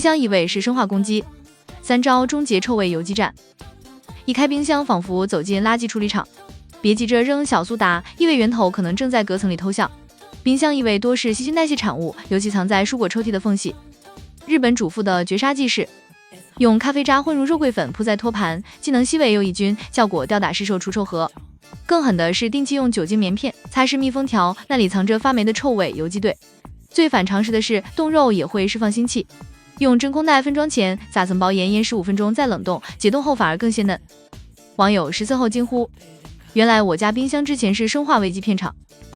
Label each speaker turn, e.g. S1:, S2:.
S1: 箱异味是生化攻击，3招终结臭味游击战。一开冰箱，仿佛走进垃圾处理厂。别急着扔小苏打，异味源头可能正在隔层里偷笑。冰箱异味多是细菌代谢产物，尤其藏在蔬果抽屉的缝隙。日本主妇的绝杀技是用咖啡渣混入肉桂粉铺在托盘，既能吸味又抑菌，效果吊打市售除臭盒。更狠的是定期用酒精棉片擦拭密封条，那里藏着发霉的臭味游击队。最反常识的是冻肉也会释放腥气。用真空袋分装前撒层薄盐，腌15分钟再冷冻，解冻后反而更鲜嫩。网友实测后惊呼：原来我家冰箱之前是生化危机片场。